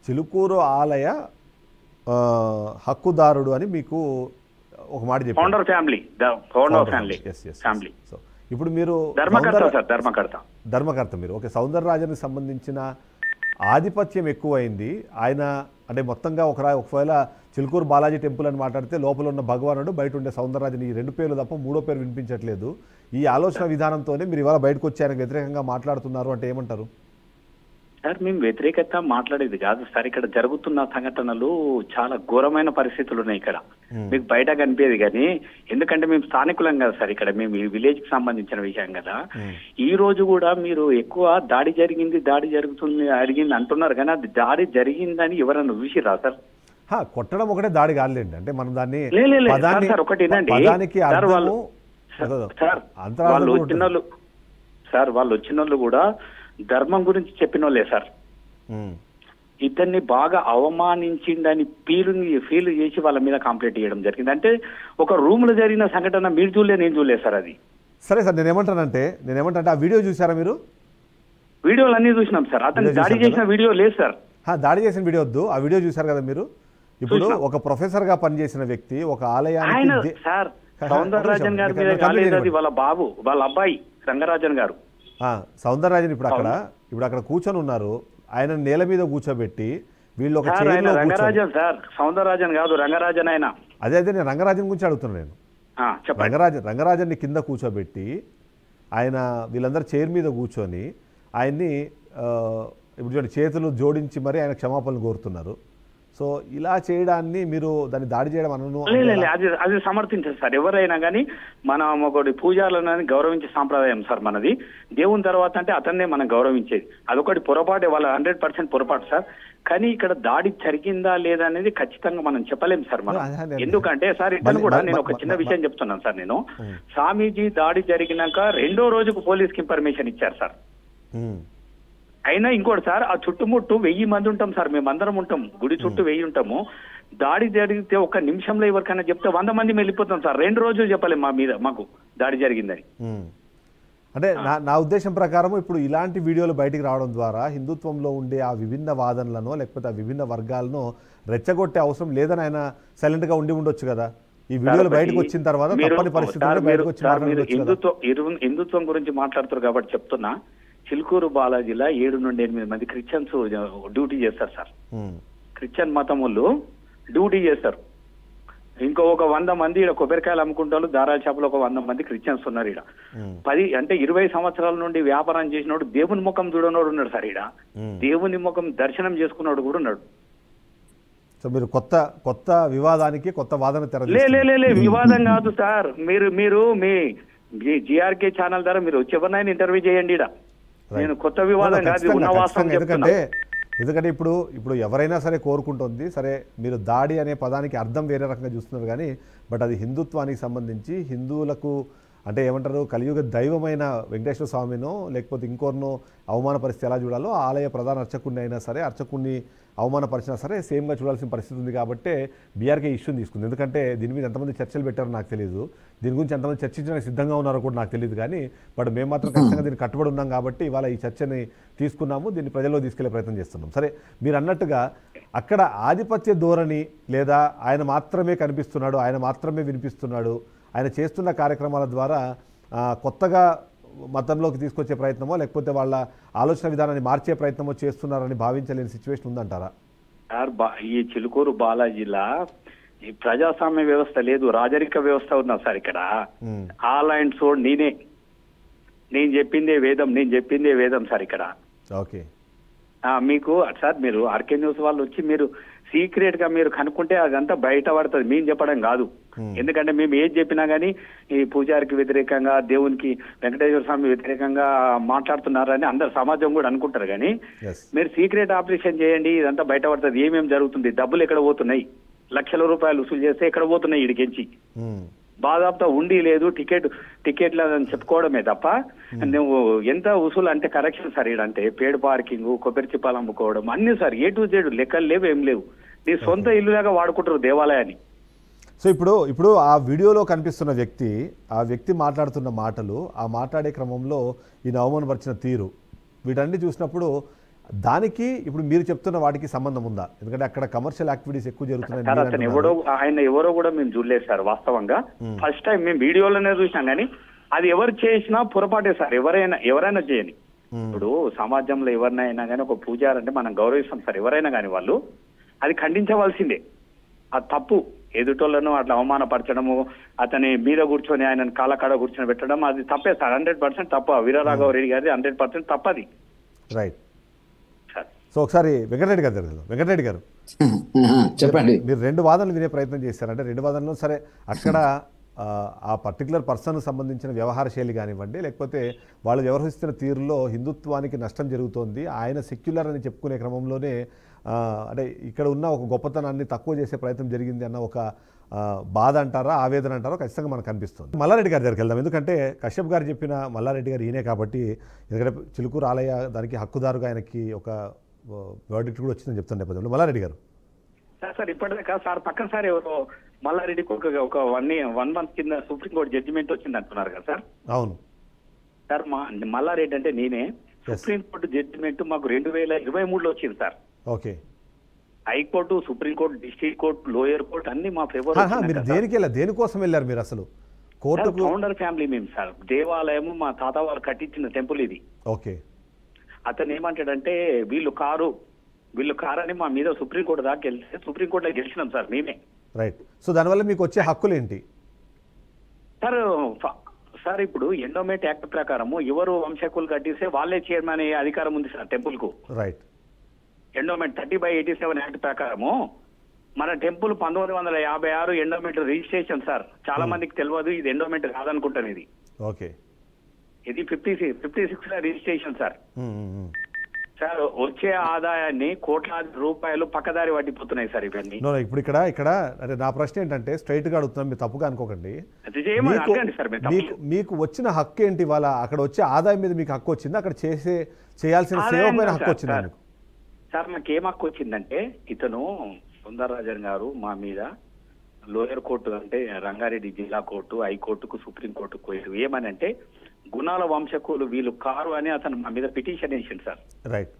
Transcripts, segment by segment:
చిలుకూరు ఆలయ హక్కుదారుడు అని మీకు ఒక మాట చెప్పారు. Founder family, founder family family. So ఇప్పుడు మీరు ధర్మకర్త సార్, ధర్మకర్త మీరు. ఓకే, సౌందరరాజన్కి సంబంధించిన ఆధిపత్యం ఎక్కువైంది. ఆయన అంటే మొత్తంగా ఒకవేళ చిలుకూరు బాలాజీ టెంపుల్ అని మాట్లాడితే లోపల ఉన్న భగవానుడు, బయట ఉండే సౌందరరాజన్, ఈ 2 పేర్లు తప్ప 3వ పేరు వినిపించట్లేదు. ఈ ఆలోచన విధానంతోనే మీరు ఇవాళ బయటకు వచ్చి ఆయనకు వ్యతిరేకంగా మాట్లాడుతున్నారు అంటే ఏమంటారు? సార్ మేము వ్యతిరేకత మాట్లాడేది కాదు సార్. ఇక్కడ జరుగుతున్న సంఘటనలు చాలా ఘోరమైన పరిస్థితులు ఉన్నాయి ఇక్కడ. మీకు బయట కనిపించేది కానీ, ఎందుకంటే మేము స్థానికులం కదా సార్, ఇక్కడ మేము ఈ విలేజ్ కి సంబంధించిన విషయం కదా. ఈ రోజు కూడా మీరు ఎక్కువ దాడి జరుగుతుంది అడిగింది అంటున్నారు కానీ, అది దాడి జరిగిందని ఎవరన్నా చూసిరా సార్? కొట్టడం ఒకటే దాడి కాదులేండి. అంటే మనం దాన్ని ఒకటి వాళ్ళు వచ్చిన వాళ్ళు కూడా ధర్మం గురించి చెప్పిన వాళ్ళే సార్. ఇతన్ని బాగా అవమానించిందని ఫీల్ చేసి వాళ్ళ మీద కంప్లైంట్ చేయడం జరిగింది. అంటే ఒక రూమ్ లో జరిగిన సంఘటన మీరు చూడలే, నేను చూడలేదు సార్ అది. సరే సార్, నేనేమంటానంటే ఆ వీడియో చూసారా మీరు? వీడియోలు అన్ని చూసినాం సార్. అతను దాడి చేసిన వీడియో లేదు సార్. దాడి చేసిన వీడియో వద్దు, ఆ వీడియో చూసారు కదా మీరు. ఇప్పుడు ఒక ప్రొఫెసర్ గా పనిచేసిన వ్యక్తి ఒక ఆలయానికి సార్, సౌందరరాజన్ గారి మీద కాలేదు, అది వాళ్ళ బాబు, వాళ్ళ అబ్బాయి రంగరాజన్ గారు. సౌందరరాజన్ ఇప్పుడు అక్కడ కూర్చొని ఉన్నారు. ఆయన నేల మీద కూర్చోబెట్టి వీళ్ళు ఒక రంగరాజన్ సార్, సౌందరరాజన్ కాదు, రంగరాజన్. ఆయన అదే నేను రంగరాజన్ గురించి అడుగుతున్నాను. నేను రంగరాజన్ని కింద కూర్చోబెట్టి ఆయన వీళ్ళందరూ చైర్ మీద కూర్చొని ఆయన్ని ఇప్పుడు చూడండి చేతులు జోడించి మరి ఆయన క్షమాపణలు కోరుతున్నారు. సో ఇలా చేయడాన్ని మీరు దాన్ని దాడి చేయడం అనను. అది సమర్థించారు సార్. ఎవరైనా కానీ మనం ఒకటి పూజారులని గౌరవించే సాంప్రదాయం సార్ మనది. దేవుని తర్వాత అంటే అతన్నే మనం గౌరవించేది. అదొకటి పొరపాటు, వాళ్ళ 100% పొరపాటు సార్. కానీ ఇక్కడ దాడి జరిగిందా లేదా అనేది ఖచ్చితంగా మనం చెప్పలేము సార్ మనం. ఎందుకంటే సార్ ఇతను కూడా నేను ఒక చిన్న విషయం చెప్తున్నాను సార్. నేను స్వామీజీ దాడి జరిగినాక 2వ రోజుకు పోలీస్కి ఇన్ఫర్మేషన్ ఇచ్చారు సార్. అయినా ఇంకోటి సార్, ఆ చుట్టుముట్టు 1000 మంది ఉంటాం సార్, మేమందరం ఉంటాం, గుడి చుట్టూ 1000 ఉంటాము. దాడి జరిగితే 1 నిమిషంలో ఎవరికైనా చెప్తే 100 మంది వెళ్ళిపోతాం సార్. 2 రోజులు చెప్పలేము మాకు దాడి జరిగిందని. అంటే నా ఉద్దేశం ప్రకారం ఇప్పుడు ఇలాంటి వీడియోలు బయటికి రావడం ద్వారా హిందుత్వంలో ఉండే ఆ విభిన్న వాదనలను లేకపోతే ఆ విభిన్న వర్గాలను రెచ్చగొట్టే అవసరం లేదని ఆయన సైలెంట్ గా ఉండొచ్చు కదా. ఈ వీడియోలు బయటకు వచ్చిన తర్వాత తప్పని పరిస్థితుల్లో బయటకు వచ్చి హిందుత్వం గురించి మాట్లాడుతారు కాబట్టి చెప్తున్నా. చిలుకూరు బాలాజీలో 7 నుండి 8 మంది క్రిస్టియన్స్ డ్యూటీ చేస్తారు సార్. క్రిస్టియన్ మతం వాళ్ళు డ్యూటీ చేస్తారు. ఇంకో ఒక 100 మంది ఇక్కడ కొబ్బరికాయలు అమ్ముకుంటారు. దారాల షాపులో ఒక 100 మంది క్రిస్టియన్స్ ఉన్నారు. ఇక్కడ 10 అంటే 20 సంవత్సరాల నుండి వ్యాపారం చేసినోడు, దేవుని ముఖం చూడనోడు ఉన్నాడు సార్. ఇక్కడ దేవుని ముఖం దర్శనం చేసుకున్నాడు కూడా ఉన్నాడు. సో మీరు కొత్త వివాదానికి కొత్త వాదన వివాదం కాదు సార్. మీరు మీ జిఆర్కే ఛానల్ ద్వారా మీరు ఎవరినైనా ఇంటర్వ్యూ చేయండి. నేను కొత్త వివాదం కాదు, ఎందుకంటే ఇప్పుడు ఎవరైనా సరే కోరుకుంటుంది. సరే మీరు దాడి అనే పదానికి అర్థం వేరే రకంగా చూస్తున్నారు కానీ బట్ అది హిందుత్వానికి సంబంధించి హిందువులకు అంటే ఏమంటారు కలియుగ దైవమైన వెంకటేశ్వర స్వామినో లేకపోతే ఇంకోరినో అవమానపరిస్తే ఎలా చూడాలో ఆలయ ప్రధాన అర్చకుడిని అయినా సరే అర్చకుడిని అవమానపరిచినా సరే సేమ్గా చూడాల్సిన పరిస్థితి ఉంది. కాబట్టి బీఆర్కే ఇష్యూని తీసుకుంది. ఎందుకంటే దీని మీద ఎంతమంది చర్చలు పెట్టారో నాకు తెలియదు, దీని గురించి ఎంతమంది చర్చించడానికి సిద్ధంగా ఉన్నారో కూడా నాకు తెలియదు. కానీ బట్ మేము మాత్రం ఖచ్చితంగా దీన్ని కట్టుబడి ఉన్నాం కాబట్టి ఇవాళ ఈ చర్చని తీసుకున్నాము, దీన్ని ప్రజల్లో తీసుకెళ్లే ప్రయత్నం చేస్తున్నాం. సరే మీరు అన్నట్టుగా అక్కడ ఆధిపత్య ధోరణి లేదా ఆయన మాత్రమే కనిపిస్తున్నాడు, ఆయన మాత్రమే వినిపిస్తున్నాడు, ఆయన చేస్తున్న కార్యక్రమాల ద్వారా కొత్తగా మతంలోకి తీసుకొచ్చే ప్రయత్నమో లేకపోతే వాళ్ళ ఆలోచన విధానాన్ని మార్చే ప్రయత్నమో చేస్తున్నారని భావించలేని సిచ్యువేషన్ ఉందంటారా? ఈ చిలుకూరు బాలాజీలా ఈ ప్రజాస్వామ్య వ్యవస్థ లేదు, రాజరిక వ్యవస్థ ఉన్నా సార్. ఇక్కడ ఆల్ అండ్ సోడ్ నేను చెప్పిందే వేదం సార్ ఇక్కడ. ఓకే మీకు సార్ మీరు ఆర్కే న్యూస్ వాళ్ళు వచ్చి మీరు సీక్రెట్ గా మీరు కనుక్కుంటే అదంతా బయట పడుతుంది, మేము చెప్పడం కాదు. ఎందుకంటే మేము ఏది చెప్పినా గానీ ఈ పూజారికి వ్యతిరేకంగా దేవునికి వెంకటేశ్వర స్వామి వ్యతిరేకంగా మాట్లాడుతున్నారని అందరు సమాజం కూడా అనుకుంటారు. కానీ మీరు సీక్రెట్ ఆపరేషన్ చేయండి, ఇదంతా బయట పడుతుంది. ఏమేమి జరుగుతుంది, డబ్బులు ఎక్కడ పోతున్నాయి, లక్షల రూపాయలు వసూలు చేస్తే ఎక్కడ పోతున్నాయి ఇడికెంచి. బాదాపుతో ఉండి లేదు టికెట్లు అని చెప్పుకోవడమే తప్ప నువ్వు ఎంత వసూలు అంటే కరెక్షన్ సార్. అంటే పేడ్ పార్కింగ్, కొబ్బరి చిప్పాలు అమ్ముకోవడం అన్ని సార్ A to Z లెక్కలు లేవు, ఏం లేవు. నీ సొంత ఇల్లులాగా వాడుకుంటారు దేవాలయాన్ని. సో ఇప్పుడు ఆ వీడియోలో కనిపిస్తున్న ఆ వ్యక్తి మాట్లాడుతున్న మాటలు, ఆ మాట్లాడే క్రమంలో ఈయన అవమానపరిచిన తీరు, వీటన్ని చూసినప్పుడు దానికి ఇప్పుడు మీరు చెప్తున్న వాటికి సంబంధం ఉందా? ఎందుకంటే అక్కడ కమర్షియల్ యాక్టివిటీస్ ఎక్కువ జరుగుతున్నాయి సార్ అతను ఆయన ఎవరో కూడా మేము చూడలేదు సార్. వాస్తవంగా ఫస్ట్ టైం మేము వీడియోలోనే చూసినాం, కానీ అది ఎవరు చేసినా పొరపాటే సార్. ఎవరైనా చేయని, ఇప్పుడు సమాజంలో ఎవరినైనా కానీ ఒక పూజారి అంటే మనం గౌరవిస్తాం సార్. ఎవరైనా కానీ వాళ్ళు అది ఖండించవలసిందే. అది తప్పు. ఎదుటోళ్లను అట్లా అవమానపరచడము, అతని మీద కూర్చొని ఆయనను కాళ్ళకాడ కూర్చొని పెట్టడం, అది తప్పే సార్. 100% తప్ప. వీరరాఘవరెడ్డి గారి 100% తప్పది. రైట్. సో ఒకసారి వెంకటరెడ్డి గారు జరుగుతుంది. వెంకటరెడ్డి గారు చెప్పండి. మీరు 2 వాదనలు వినే ప్రయత్నం చేశారంటే 2 వాదనలు సరే అక్కడ ఆ పర్టికులర్ పర్సన్కు సంబంధించిన వ్యవహార శైలి కానివ్వండి, లేకపోతే వాళ్ళు వ్యవహరిస్తున్న తీరులో హిందుత్వానికి నష్టం జరుగుతోంది, ఆయన సెక్యులర్ అని చెప్పుకునే క్రమంలోనే అంటే ఇక్కడ ఉన్న ఒక గొప్పతనాన్ని తక్కువ చేసే ప్రయత్నం జరిగింది అన్న ఒక బాధ అంటారా, ఆవేదన అంటారా, ఖచ్చితంగా మనకు కనిపిస్తుంది. మల్లారెడ్డి గారి దగ్గరికి వెళ్దాం. ఎందుకంటే కశ్యప్ గారు చెప్పిన మల్లారెడ్డి గారు ఈయనే కాబట్టి, ఎందుకంటే చిలుకూరు ఆలయ దానికి హక్కుదారుగా ఆయనకి ఒక వర్డిక్ట్ కూడా వచ్చిందని చెప్తున్న నేపథ్యంలో మల్లారెడ్డి గారు సార్ ఇప్పటిదాకా సార్ పక్కన సార్ ఎవరో మల్లారెడ్డికి ఒక 1 month కింద సుప్రీంకోర్టు జడ్జిమెంట్ వచ్చింది అంటున్నారు కదా సార్. అవును సార్ మల్లారెడ్డి అంటే నేనే. సుప్రీంకోర్టు జడ్జిమెంట్ మాకు 2023లో వచ్చింది sir. Okay. High court, supreme court, district court, lower court అన్ని మా ఫేవర్. మీరు దేనికోసం వెళ్ళారు మీరు అసలు? కోర్టు ఫౌండర్ ఫ్యామిలీ మేము సార్. దేవాలయం మా తాత వాళ్ళు కట్టించిన టెంపుల్ ఇది. ఓకే. అతను ఏమంటాడంటే వీళ్ళు కారు అని మా మీద సుప్రీంకోర్టు దాకా వెళ్తే సుప్రీంకోర్టులో గెలిచినాం సార్ మేమే. రైట్. సో దానివల్ల మీకు వచ్చే హక్కులు ఏంటి సార్? ఇప్పుడు ఎండోమెంట్ యాక్ట్ ప్రకారము ఎవరు వంశకులు కట్టిస్తే వాళ్ళే చైర్మన్ అయ్యే అధికారం ఉంది సార్ టెంపుల్ కు. రైట్. ఎండోమెంట్ 30/87 యాక్ట్ ప్రకారము మన టెంపుల్ 1956 ఎండోమెంట్ రిజిస్ట్రేషన్ సార్. చాలా మందికి తెలియదు, ఇది ఎండోమెంట్ కాదనుకుంటాను. ఇది ఓకే. ఇది 56 రిజిస్ట్రేషన్ సార్. సార్ వచ్చే ఆదాయాన్ని కోట్లాది రూపాయలు పక్కదారి పట్టిపోతున్నాయి సార్ ఇవన్నీ. ఇప్పుడు ఇక్కడ అంటే నా ప్రశ్న ఏంటంటే స్ట్రైట్ గా అడుగుతున్నాం, మీరు తప్పుగా అనుకోకండి. మీకు వచ్చిన హక్కు ఏంటి? వాళ్ళ అక్కడ వచ్చే ఆదాయం మీద మీకు హక్కు వచ్చింది, అక్కడ చేయాల్సిన సేవ పైన హక్కు వచ్చింది మీకు? సార్ నాకేం హక్కు వచ్చిందంటే, ఇతను సుందరరాజన్ గారు మా మీద లోయర్ కోర్టు అంటే రంగారెడ్డి జిల్లా కోర్టు, హైకోర్టుకు, సుప్రీంకోర్టుకు పోయారు. ఏమని అంటే గుణాల వంశకులు వీళ్ళు కారు అని అతను మా మీద పిటిషన్ వేసింది సార్. రైట్.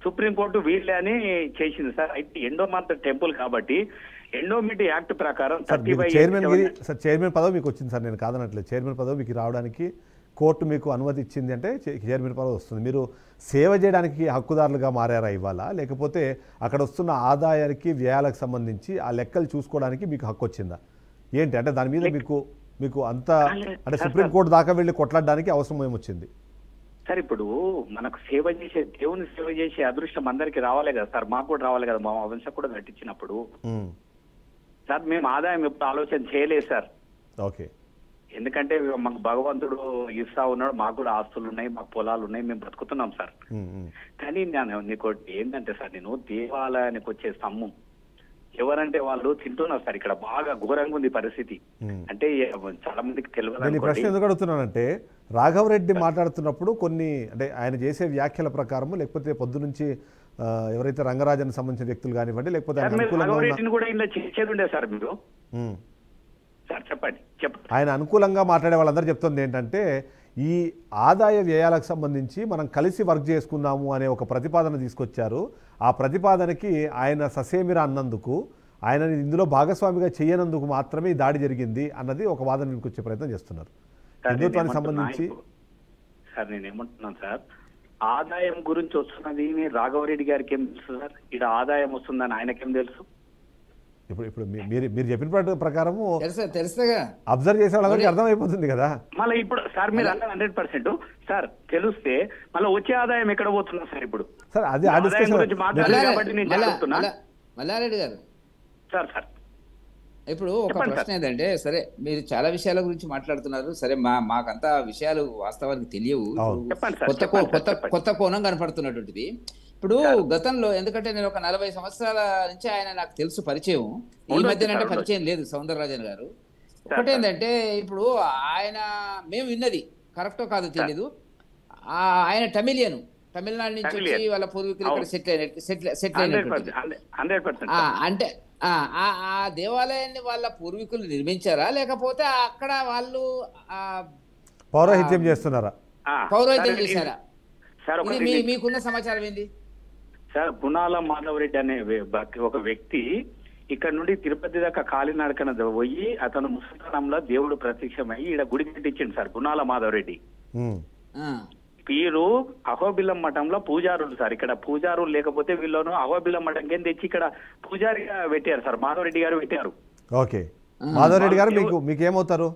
సుప్రీంకోర్టు వీళ్ళే అని చేసింది సార్. అయితే ఎండోమెంట్ టెంపుల్ కాబట్టి ఎండోమెంట్ యాక్ట్ ప్రకారం చైర్మన్ పదవి మీకు వచ్చింది సార్. నేను కాదనట్లేదు. చైర్మన్ పదవి మీకు రావడానికి కోర్టు మీకు అనుమతి ఇచ్చింది అంటే చైర్మన్ పదవి వస్తుంది. మీరు సేవ చేయడానికి హక్కుదారులుగా మారారా ఇవాళ, లేకపోతే అక్కడ వస్తున్న ఆదాయానికి వ్యయాలకు సంబంధించి ఆ లెక్కలు చూసుకోవడానికి మీకు హక్కు వచ్చిందా ఏంటి? అంటే దాని మీద మీకు అంత అంటే సుప్రీంకోర్టు దాకా వెళ్ళి కొట్లాడడానికి అవసరం ఏమొచ్చింది సార్? ఇప్పుడు మనకు సేవ చేసే, దేవుని సేవ చేసే అదృష్టం అందరికి రావాలి కదా సార్. మాకు కూడా రావాలి కదా. మా వంశం కూడా కట్టించినప్పుడు సార్ మేము ఆదాయం ఎప్పుడు ఆలోచన చేయలేదు సార్. ఓకే. ఎందుకంటే మాకు భగవంతుడు ఇస్తా ఉన్నాడు, మాకు కూడా ఆస్తులు ఉన్నాయి, మాకు పొలాలు ఉన్నాయి, మేము బతుకుతున్నాం సార్. కానీ నీకు ఏంటంటే సార్, నేను దేవాలయానికి వచ్చే సమ్ము ఎవరంటే వాళ్ళు తింటున్నారు సార్. ఇక్కడ బాగా ఘోరంగా ఉంది పరిస్థితి. అంటే చాలా మందికి తెలియదు. ప్రశ్న ఎందుకు అడుగుతున్నానంటే, రాఘవరెడ్డి మాట్లాడుతున్నప్పుడు కొన్ని అంటే ఆయన చేసే వ్యాఖ్యల ప్రకారం, లేకపోతే పొద్దు నుంచి ఎవరైతే రంగరాజన్ సంబంధించిన వ్యక్తులు కానివ్వండి, లేకపోతే కూడా ఇలా చేసేది ఉండే సార్ మీరు సార్. చెప్పండి. ఆయన అనుకూలంగా మాట్లాడే వాళ్ళందరూ చెప్తుంది ఏంటంటే, ఈ ఆదాయ వ్యయాలకు సంబంధించి మనం కలిసి వర్క్ చేసుకున్నాము అనే ఒక ప్రతిపాదన తీసుకొచ్చారు. ఆ ప్రతిపాదనకి ఆయన ససేమిరా అన్నందుకు, ఆయనని ఇందులో భాగస్వామిగా చేయనందుకు మాత్రమే ఈ దాడి జరిగింది అన్నది ఒక వాదన వినిపించే ప్రయత్నం చేస్తున్నారు హిందుత్వానికి సంబంధించి. సార్ నేనేమంటున్నాను సార్, ఆదాయం గురించి వస్తున్నది రాఘవరెడ్డి గారికి ఏం తెలుసు సార్? ఇక్కడ ఆదాయం వస్తుందని ఆయనకేం తెలుసు? ఇప్పుడు మీరు చెప్పిన ప్రకారం తెలుసుగా అబ్జర్వ్ చేసే వాళ్ళకి అర్థమైపోతుంది కదా. మళ్ళీ ఇప్పుడు సార్ మీరు అన్న 100% సార్ తెలిస్తే మళ్ళీ వచ్చే ఆదాయం ఎక్కడ పోతున్నా సార్? ఇప్పుడు సార్ అది గురించి మాట్లాడాలి కాబట్టి నేను చెప్తున్నా. మల్లారెడ్డి గారు సార్ ఇప్పుడు ఒక ప్రశ్న ఏంటంటే, సరే మీరు చాలా విషయాల గురించి మాట్లాడుతున్నారు, సరే మాకంతా విషయాలు వాస్తవానికి తెలియవు, కొత్త కోణం కనపడుతున్నటువంటిది. ఇప్పుడు గతంలో, ఎందుకంటే నేను ఒక 40 సంవత్సరాల నుంచి ఆయన నాకు తెలుసు, పరిచయం. ఈ మధ్యన అంటే పరిచయం లేదు సౌందరరాజన్ గారు. ఒకటేంటంటే, ఇప్పుడు ఆయన మేము విన్నది కరెక్టో కాదో తెలీదు, ఆయన తమిళనాడు నుంచి వచ్చి వాళ్ళ పూర్వీకులు ఇక్కడ సెటిల్ అయినట్టు. అంటే ఆ దేవాలయాన్ని వాళ్ళ పూర్వీకులు నిర్మించారా, లేకపోతే అక్కడ వాళ్ళు పౌరోహిత్యం చేస్తున్నారా? పౌరోహిత్యం చేశారా? సార్ మీకున్న సమాచారం ఏంది? సార్ గుణాల మాధవరెడ్డి అనే ఒక వ్యక్తి ఇక్కడ నుండి తిరుపతి దాకా కాలినడకన పోయి అతను ముసలితనంలో దేవుడు ప్రత్యక్షమై ఈడ గుడి కట్టించిండు సార్ గుణాల మాధవరెడ్డి. వీరు అహోబిల్లం మఠంలో పూజారులు సార్. ఇక్కడ పూజారులు లేకపోతే వీళ్ళను అహోబిల్లం మఠం కింద తెచ్చి ఇక్కడ పూజారిగా పెట్టారు సార్. మాధవరెడ్డి గారు పెట్టారు. ఓకే, మాధవరెడ్డి గారు మీకు ఏమవుతారు?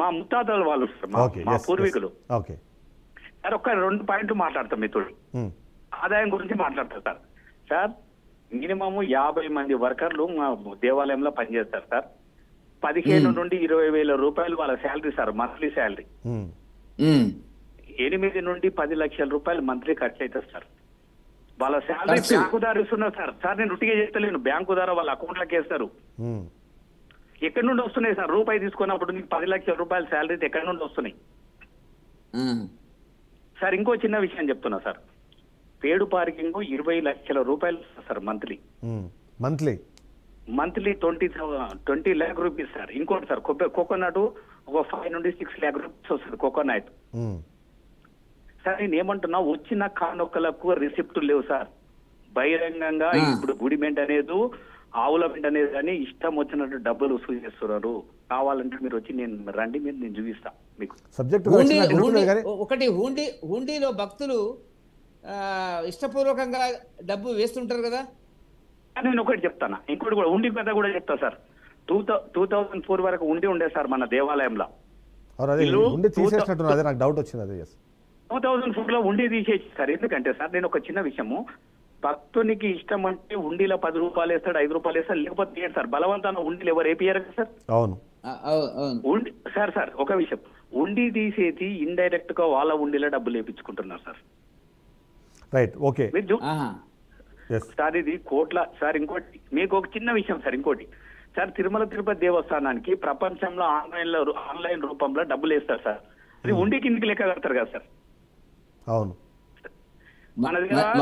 మా ముత్తాతలు వాళ్ళు సార్, మా పూర్వీకులు. ఓకే సార్ ఒక 2 పాయింట్లు మాట్లాడతాం మిత్రుడు. ఆదాయం గురించి మాట్లాడతారు సార్. సార్ మినిమం 50 మంది వర్కర్లు మా దేవాలయంలో పనిచేస్తారు సార్. 15 నుండి 20,000 రూపాయలు వాళ్ళ శాలరీ సార్, మంత్లీ శాలరీ. 8 నుండి 10 లక్షల రూపాయలు మంత్లీ ఖర్చు అవుతుంది సార్. వాళ్ళ శాలరీ బ్యాంకు ద్వారా ఇస్తున్నారు సార్. సార్ నేను ఉట్టిగా చెప్తలేను, బ్యాంకు ద్వారా వాళ్ళ అకౌంట్లోకి వేస్తారు. ఎక్కడి నుండి వస్తున్నాయి సార్? రూపాయి తీసుకున్నప్పుడు నీకు 10 లక్షల రూపాయల శాలరీ ఎక్కడి నుండి వస్తున్నాయి సార్? ఇంకో చిన్న విషయం చెప్తున్నా సార్. పేడు పార్కింగ్ 20 లక్షల రూపాయలు sir monthly. Monthly 20 lakh rupees sir. ఇంకోటి సార్ కోకోనట్ ఒక 5 నుండి 6 lakh రూపీస్ వస్తుంది కోకోనట్ సార్. నేను ఏమంటున్నా, వచ్చిన కానొక్కలకు రిసిప్ట్ లేవు సార్. బహిరంగంగా ఇప్పుడు గుడి మెంట్ అనేది ఆవుల మెంట్ అనేది కానీ ఇష్టం వచ్చినట్టు డబ్బులు వసూలు చేస్తున్నారు. కావాలంటే మీరు వచ్చి రండి, నేను చూపిస్తా మీకు. ఒకటి హుండీలో భక్తులు ఇష్టపూర్వకంగా డబ్బు వేస్తుంటారు కదా. నేను ఒకటి చెప్తాను, ఇంకోటి కూడా ఉండి కథ కూడా చెప్తా సార్. 2004 వరకు ఉండే సార్ మన దేవాలయంలో. 2004 లో ఉండి తీసేసి సార్. ఎందుకంటే సార్ నేను ఒక చిన్న విషయము, భక్తునికి ఇష్టం అంటే ఉండిలో 10 రూపాయలు వేస్తాడు, 5 రూపాయలు వేస్తాడు, లేకపోతే ఏంటి సార్ బలవంతాన ఉండిలు ఎవరు వేపియారు కదా సార్. అవును సార్ ఒక విషయం, ఉండి తీసేసి ఇండైరెక్ట్ గా వాళ్ళ ఉండిలో డబ్బులు వేపించుకుంటున్నారు సార్. Right, okay sir. ఇది కోట్ల సార్. ఇంకోటి మీకు ఒక చిన్న విషయం సార్. ఇంకోటి సార్, తిరుమల తిరుపతి దేవస్థానానికి ప్రపంచంలో ఆన్లైన్ రూపంలో డబ్బులు వేస్తారు సార్. అది ఉండి కిందికి లెక్క కడతారు కదా సార్. అవును.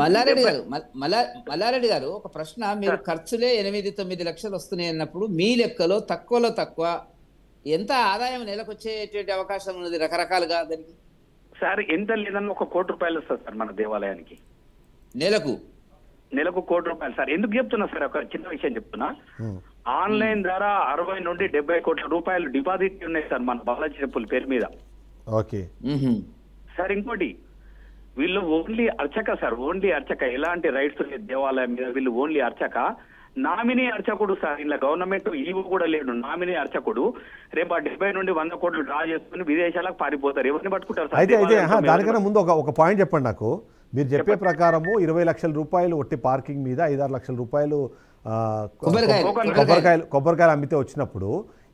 మల్లారెడ్డి గారు ఒక ప్రశ్న, మీరు ఖర్చులే 8-9 లక్షలు వస్తున్నాయి అన్నప్పుడు మీ లెక్కలో తక్కువలో తక్కువ ఎంత ఆదాయం నెలకొచ్చేటువంటి అవకాశం ఉన్నది రకరకాలుగా దానికి? సార్ ఎంత లేదన్నా 1 కోటి రూపాయలు వస్తుంది సార్ మన దేవాలయానికి నెలకు. 1 కోటి రూపాయలు సార్. ఎందుకు చెప్తున్నా సార్, ఒక చిన్న విషయం చెప్తున్నా. ఆన్లైన్ ద్వారా 60 నుండి 70 కోట్ల రూపాయలు డిపాజిట్ ఉన్నాయి సార్ మన బాలాజీ టెంపుల్ పేరు మీద. Okay sir. ఇంకోటి, వీళ్ళు ఓన్లీ అర్చక సార్, ఓన్లీ అర్చక. ఎలాంటి రైట్స్ లేదు దేవాలయం మీద. వీళ్ళు ఓన్లీ అర్చక, నామినీ అర్చకుడు సార్. ఇలా గవర్నమెంట్ ఈవో కూడా లేడు, నామినీ అర్చకుడు. రేపు 70 నుండి 100 కోట్లు డ్రా చేసుకుని విదేశాలకు పారిపోతారు. ఎవరిని పట్టుకుంటారు సార్? అయితే దానికన్నా ముందు ఒక పాయింట్ చెప్పండి నాకు. మీరు చెప్పే ప్రకారము 20 లక్షల రూపాయలు ఒట్టి పార్కింగ్ మీద 5-6 లక్షల రూపాయలు కొబ్బరికాయలు అమ్మితే వచ్చినప్పుడు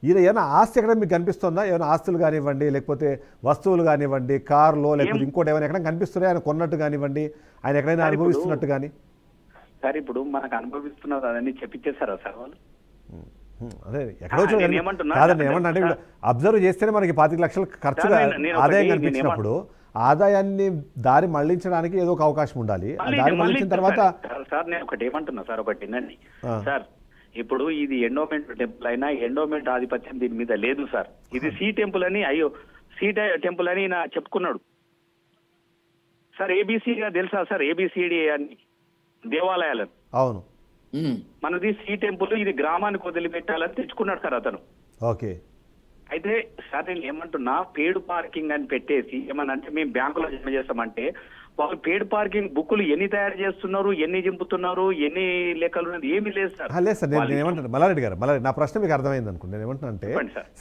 ఈయన ఏమైనా ఆస్తి ఎక్కడ మీకు కనిపిస్తుందా? ఏమైనా ఆస్తులు కానివ్వండి, లేకపోతే వస్తువులు కానివ్వండి, కార్లో లేకపోతే ఇంకోటి ఏమైనా ఎక్కడ కనిపిస్తున్నాయి ఆయన కొన్నట్టు కానివ్వండి, ఆయన ఎక్కడైనా అనుభవిస్తున్నట్టు కానీ? సార్ ఇప్పుడు మనకు అనుభవిస్తున్నది అదని చెప్పించేస్తారా సార్ వాళ్ళు? అదే ఎక్కడో కాదండి, ఏమన్నా అంటే అబ్జర్వ్ చేస్తేనే మనకి 25 లక్షలు ఖర్చుగా ఆదాయం కనిపించినప్పుడు ఆదాయాన్ని దారి మళ్లించడానికి ఏదో ఒక అవకాశం ఉండాలి. దారి మళ్లించిన తర్వాత సార్ నేను ఒకటి ఏమంటున్నా సార్, ఒకటి వినండి సార్. ఇప్పుడు ఇది ఎండోమెంట్ టెంపుల్ అయినా ఎండోమెంట్ ఆధిపత్యం దీని మీద లేదు సార్. ఇది సి టెంపుల్ అని, సి టెంపుల్ అని నా చెప్పుకున్నాడు సార్. ఏబిసిగా తెలుసా సార్? ఏబిసిడి అని దేవాలయాలను. అవును, మనది సి టెంపుల్, ఇది గ్రామానికి వదిలిపెట్టాలని తెచ్చుకున్నాడు సార్ అతను. ఓకే. అయితే సార్ నేను ఏమంటున్నా, పేడ్ పార్కింగ్ అని పెట్టేసి ఏమన్నా అంటే మేము బ్యాంకులో జమ చేస్తామంటే వాళ్ళు పేడ్ పార్కింగ్ బుక్కులు ఎన్ని తయారు చేస్తున్నారు, ఎన్ని చింపుతున్నారు, ఎన్ని లెక్కలు ఏమీ లేదు సార్. లేదు సార్, నేను ఏమంటాను మల్లారెడ్డి గారు, నా ప్రశ్న మీకు అర్థమైంది అనుకోండి. నేను ఏమంటున్నా అంటే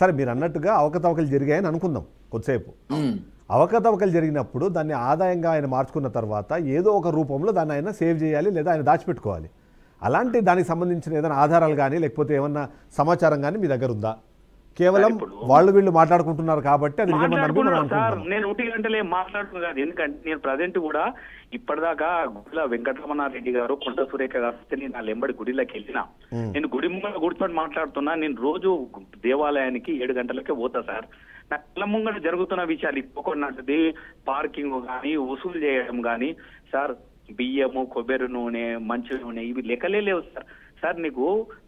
సరే మీరు అన్నట్టుగా అవకతవకలు జరిగాయని అనుకుందాం కొద్దిసేపు. అవకతవకలు జరిగినప్పుడు దాన్ని ఆదాయంగా ఆయన మార్చుకున్న తర్వాత ఏదో ఒక రూపంలో దాన్ని ఆయన సేవ్ చేయాలి లేదా ఆయన దాచిపెట్టుకోవాలి. అలాంటి దానికి సంబంధించిన ఏదైనా ఆధారాలు కానీ లేకపోతే ఏమన్నా సమాచారం కానీ మీ దగ్గర ఉందా? కేవలం వాళ్ళు వీళ్ళు మాట్లాడుకుంటున్నారు కాబట్టి అది నిజమని సార్. నేను 1 గంటలే మాట్లాడుతున్నాను. ఎందుకంటే నేను ప్రజెంట్ కూడా ఇప్పటిదాకా గుడిలో వెంకటరమణారెడ్డి గారు, కొండ సురేఖ గారు నేను వాళ్ళ ఎంబడి గుడిలోకి వెళ్ళినా. నేను గుడి ముంగట కూర్చొని మాట్లాడుతున్నా. నేను రోజు దేవాలయానికి 7 గంటలకే పోతా సార్. నా కళ్ళ ముంగట జరుగుతున్న విషయాలు ఇప్పుకున్నది పార్కింగ్ కానీ వసూలు చేయడం కానీ సార్. బియ్యము, కొబ్బరి నూనె, మంచి నూనె ఇవి లెక్కలే లేవు సార్. సార్ నీకు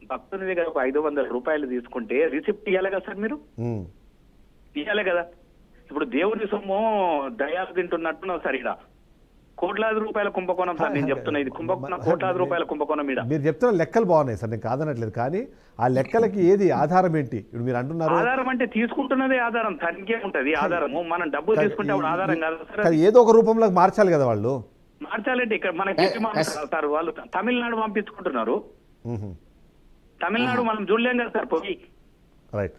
భక్తుని దగ్గర ఒక 500 రూపాయలు తీసుకుంటే రిసిప్ట్ ఇవ్వాలి కదా సార్, మీరు ఇవ్వాలి కదా. ఇప్పుడు దేవుని సొమ్ము దయాలు తింటున్నట్టున్నావు సార్. ఇక్కడ కోట్లాది రూపాయల కుంభకోణం సార్ నేను చెప్తున్నా, ఇది కుంభకోణం, కోట్లాది రూపాయల కుంభకోణం మీద. మీరు చెప్తున్న లెక్కలు బాగున్నాయి సార్, నేను కాదనట్లేదు, కానీ ఆ లెక్కలకి ఏది ఆధారం ఏంటి? ఇప్పుడు మీరు అంటున్నారు ఆధారం అంటే తీసుకుంటున్నదే ఆధారం, తనకే ఉంటది ఆధారము. మనం డబ్బులు తీసుకుంటే అప్పుడు ఆధారం కాదు సార్, కానీ ఏదో ఒక రూపంలో మార్చాలి కదా వాళ్ళు. మార్చాలంటే ఇక్కడ మనకి సార్ వాళ్ళు తమిళనాడు పంపించుకుంటున్నారు. తమిళనాడు మనం చూడలేం కదా సార్ పోయి. రైట్.